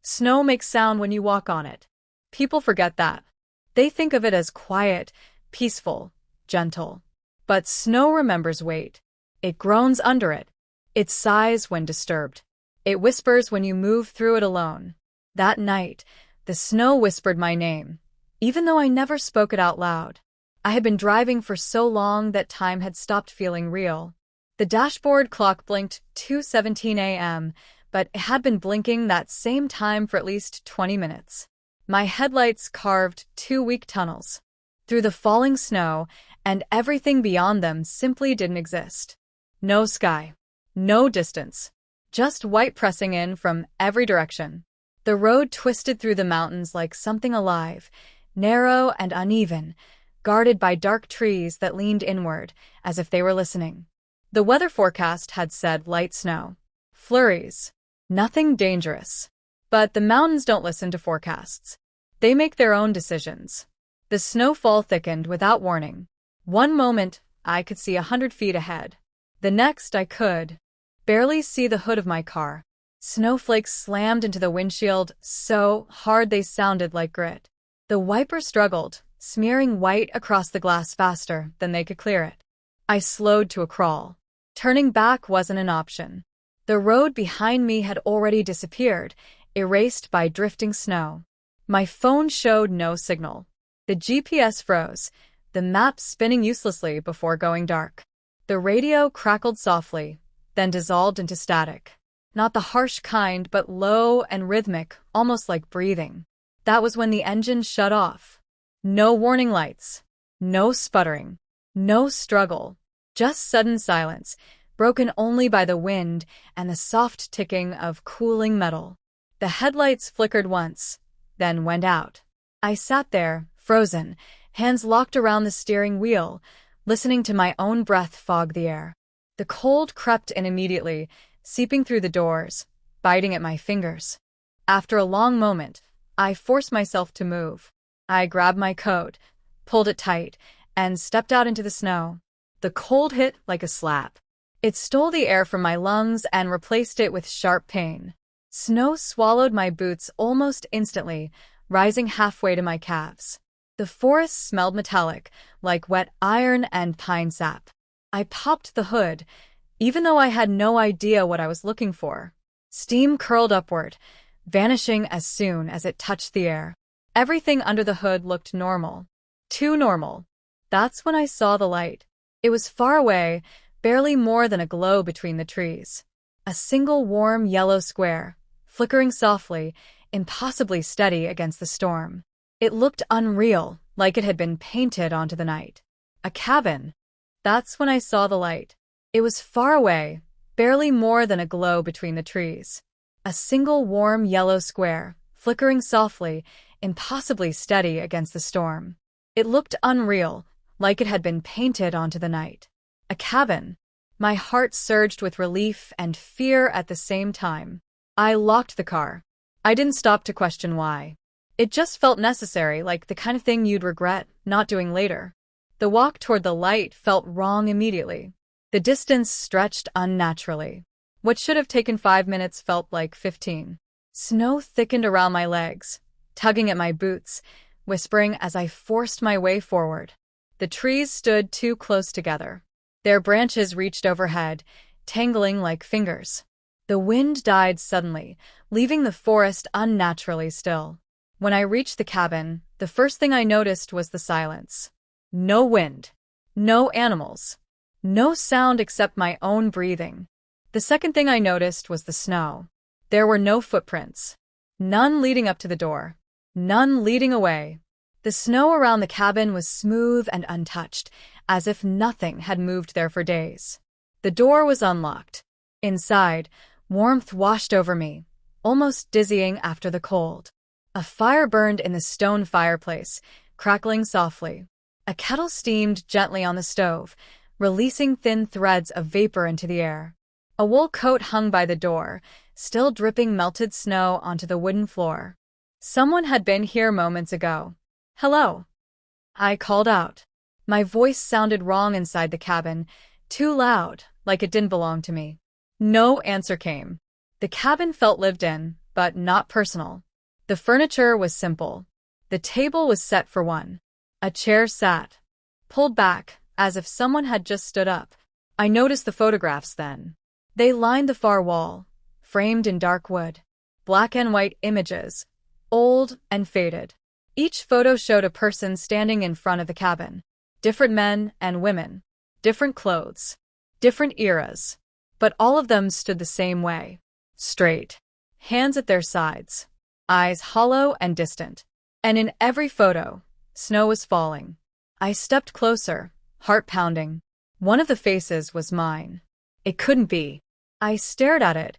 Snow makes sound when you walk on it. People forget that. They think of it as quiet, peaceful, gentle. But snow remembers weight. It groans under it. It sighs when disturbed. It whispers when you move through it alone. That night, the snow whispered my name, even though I never spoke it out loud. I had been driving for so long that time had stopped feeling real. The dashboard clock blinked 2:17 a.m., but it had been blinking that same time for at least 20 minutes. My headlights carved 2 weak tunnels through the falling snow, and everything beyond them simply didn't exist. No sky, no distance, just white pressing in from every direction. The road twisted through the mountains like something alive, narrow and uneven, guarded by dark trees that leaned inward, as if they were listening. The weather forecast had said light snow, flurries, nothing dangerous. But the mountains don't listen to forecasts. They make their own decisions. The snowfall thickened without warning. One moment, I could see 100 feet ahead. The next, I could barely see the hood of my car. Snowflakes slammed into the windshield so hard they sounded like grit. The wiper struggled, smearing white across the glass faster than they could clear it. I slowed to a crawl. Turning back wasn't an option. The road behind me had already disappeared, erased by drifting snow. My phone showed no signal. The GPS froze, the map spinning uselessly before going dark. The radio crackled softly, then dissolved into static. Not the harsh kind, but low and rhythmic, almost like breathing. That was when the engine shut off. No warning lights, no sputtering, no struggle, just sudden silence, broken only by the wind and the soft ticking of cooling metal. The headlights flickered once, then went out. I sat there, frozen, hands locked around the steering wheel, listening to my own breath fog the air. The cold crept in immediately, seeping through the doors, biting at my fingers. After a long moment, I forced myself to move. I grabbed my coat, pulled it tight, and stepped out into the snow. The cold hit like a slap. It stole the air from my lungs and replaced it with sharp pain. Snow swallowed my boots almost instantly, rising halfway to my calves. The forest smelled metallic, like wet iron and pine sap. I popped the hood, even though I had no idea what I was looking for. Steam curled upward, vanishing as soon as it touched the air. Everything under the hood looked normal. Too normal. That's when I saw the light. It was far away, barely more than a glow between the trees. A single warm yellow square, flickering softly, impossibly steady against the storm. It looked unreal, like it had been painted onto the night. A cabin. That's when I saw the light. It was far away, barely more than a glow between the trees. A single warm yellow square, flickering softly, impossibly steady against the storm. It looked unreal, like it had been painted onto the night. A cabin. My heart surged with relief and fear at the same time. I locked the car. I didn't stop to question why. It just felt necessary, like the kind of thing you'd regret not doing later. The walk toward the light felt wrong immediately. The distance stretched unnaturally. What should have taken 5 minutes felt like 15. Snow thickened around my legs, tugging at my boots, whispering as I forced my way forward. The trees stood too close together. Their branches reached overhead, tangling like fingers. The wind died suddenly, leaving the forest unnaturally still. When I reached the cabin, the first thing I noticed was the silence. No wind. No animals. No sound except my own breathing. The second thing I noticed was the snow. There were no footprints. None leading up to the door. None leading away. The snow around the cabin was smooth and untouched, as if nothing had moved there for days. The door was unlocked. Inside, warmth washed over me, almost dizzying after the cold. A fire burned in the stone fireplace, crackling softly. A kettle steamed gently on the stove, releasing thin threads of vapor into the air. A wool coat hung by the door, still dripping melted snow onto the wooden floor. Someone had been here moments ago. "Hello," I called out. My voice sounded wrong inside the cabin, too loud, like it didn't belong to me. No answer came. The cabin felt lived in, but not personal. The furniture was simple. The table was set for one. A chair sat, pulled back, as if someone had just stood up. I noticed the photographs then. They lined the far wall, framed in dark wood. Black and white images, old and faded. Each photo showed a person standing in front of the cabin. Different men and women. Different clothes. Different eras. But all of them stood the same way. Straight. Hands at their sides. Eyes hollow and distant. And in every photo, snow was falling. I stepped closer, heart pounding. One of the faces was mine. It couldn't be. I stared at it,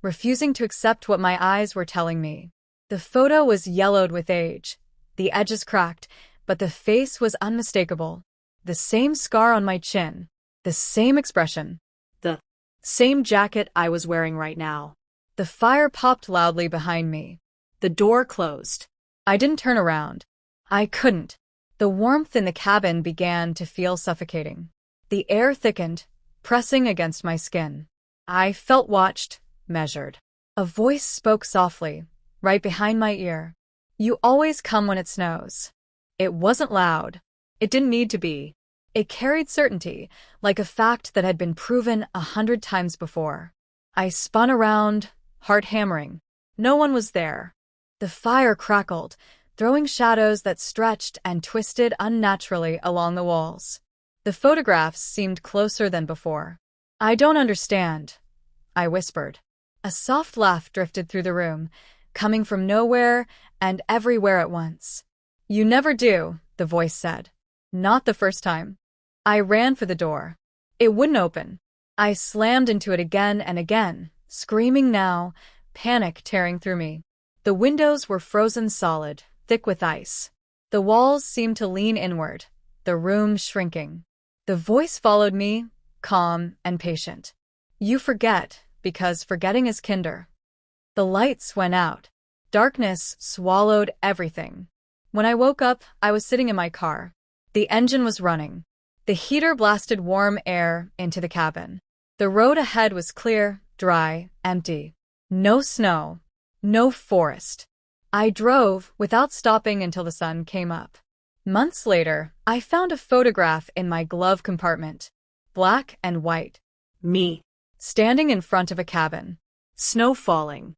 refusing to accept what my eyes were telling me. The photo was yellowed with age. The edges cracked, but the face was unmistakable. The same scar on my chin. The same expression. The same jacket I was wearing right now. The fire popped loudly behind me. The door closed. I didn't turn around. I couldn't. The warmth in the cabin began to feel suffocating. The air thickened, pressing against my skin. I felt watched, measured. A voice spoke softly, right behind my ear. You always come when it snows. It wasn't loud. It didn't need to be. It carried certainty, like a fact that had been proven 100 times before. I spun around, heart hammering. No one was there. The fire crackled, throwing shadows that stretched and twisted unnaturally along the walls. The photographs seemed closer than before. I don't understand, I whispered. A soft laugh drifted through the room, coming from nowhere and everywhere at once. You never do, the voice said. Not the first time. I ran for the door. It wouldn't open. I slammed into it again and again, screaming now, panic tearing through me. The windows were frozen solid, thick with ice. The walls seemed to lean inward, the room shrinking. The voice followed me, calm and patient. You forget, because forgetting is kinder. The lights went out. Darkness swallowed everything. When I woke up, I was sitting in my car. The engine was running. The heater blasted warm air into the cabin. The road ahead was clear, dry, empty. No snow. No forest. I drove without stopping until the sun came up. Months later, I found a photograph in my glove compartment. Black and white. Me. Standing in front of a cabin. Snow falling.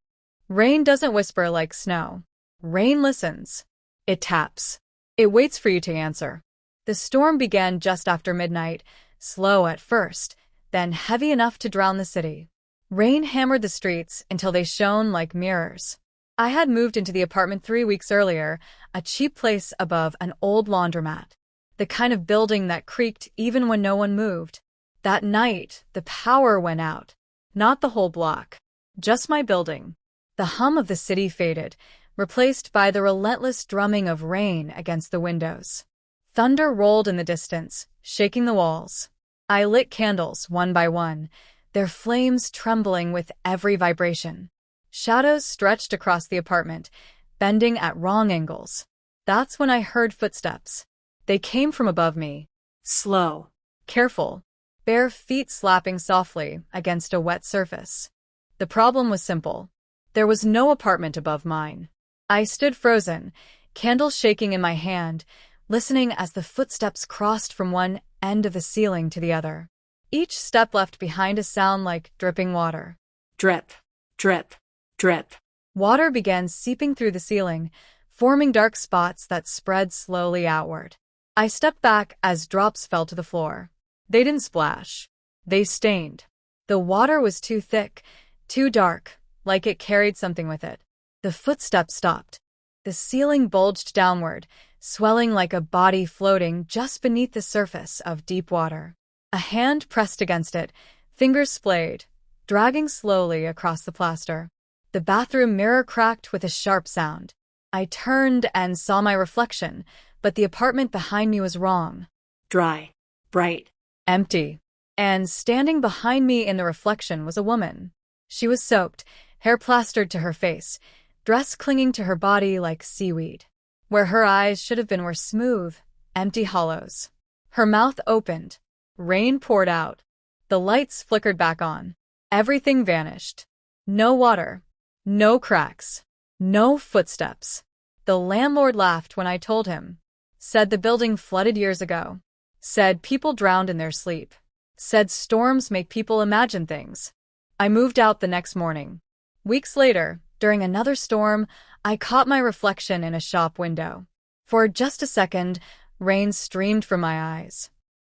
Rain doesn't whisper like snow. Rain listens. It taps. It waits for you to answer. The storm began just after midnight, slow at first, then heavy enough to drown the city. Rain hammered the streets until they shone like mirrors. I had moved into the apartment 3 weeks earlier, a cheap place above an old laundromat. The kind of building that creaked even when no one moved. That night, the power went out. Not the whole block. Just my building. The hum of the city faded, replaced by the relentless drumming of rain against the windows. Thunder rolled in the distance, shaking the walls. I lit candles one by one, their flames trembling with every vibration. Shadows stretched across the apartment, bending at wrong angles. That's when I heard footsteps. They came from above me. Slow. Careful. Bare feet slapping softly against a wet surface. The problem was simple. There was no apartment above mine. I stood frozen, candles shaking in my hand, listening as the footsteps crossed from one end of the ceiling to the other. Each step left behind a sound like dripping water. Drip, drip, drip. Water began seeping through the ceiling, forming dark spots that spread slowly outward. I stepped back as drops fell to the floor. They didn't splash. They stained. The water was too thick, too dark, like it carried something with it. The footsteps stopped. The ceiling bulged downward, swelling like a body floating just beneath the surface of deep water. A hand pressed against it, fingers splayed, dragging slowly across the plaster. The bathroom mirror cracked with a sharp sound. I turned and saw my reflection, but the apartment behind me was wrong. Dry, bright, empty. And standing behind me in the reflection was a woman. She was soaked, hair plastered to her face, dress clinging to her body like seaweed. Where her eyes should have been were smooth, empty hollows. Her mouth opened. Rain poured out. The lights flickered back on. Everything vanished. No water. No cracks. No footsteps. The landlord laughed when I told him. Said the building flooded years ago. Said people drowned in their sleep. Said storms make people imagine things. I moved out the next morning. Weeks later, during another storm, I caught my reflection in a shop window. For just a second, rain streamed from my eyes.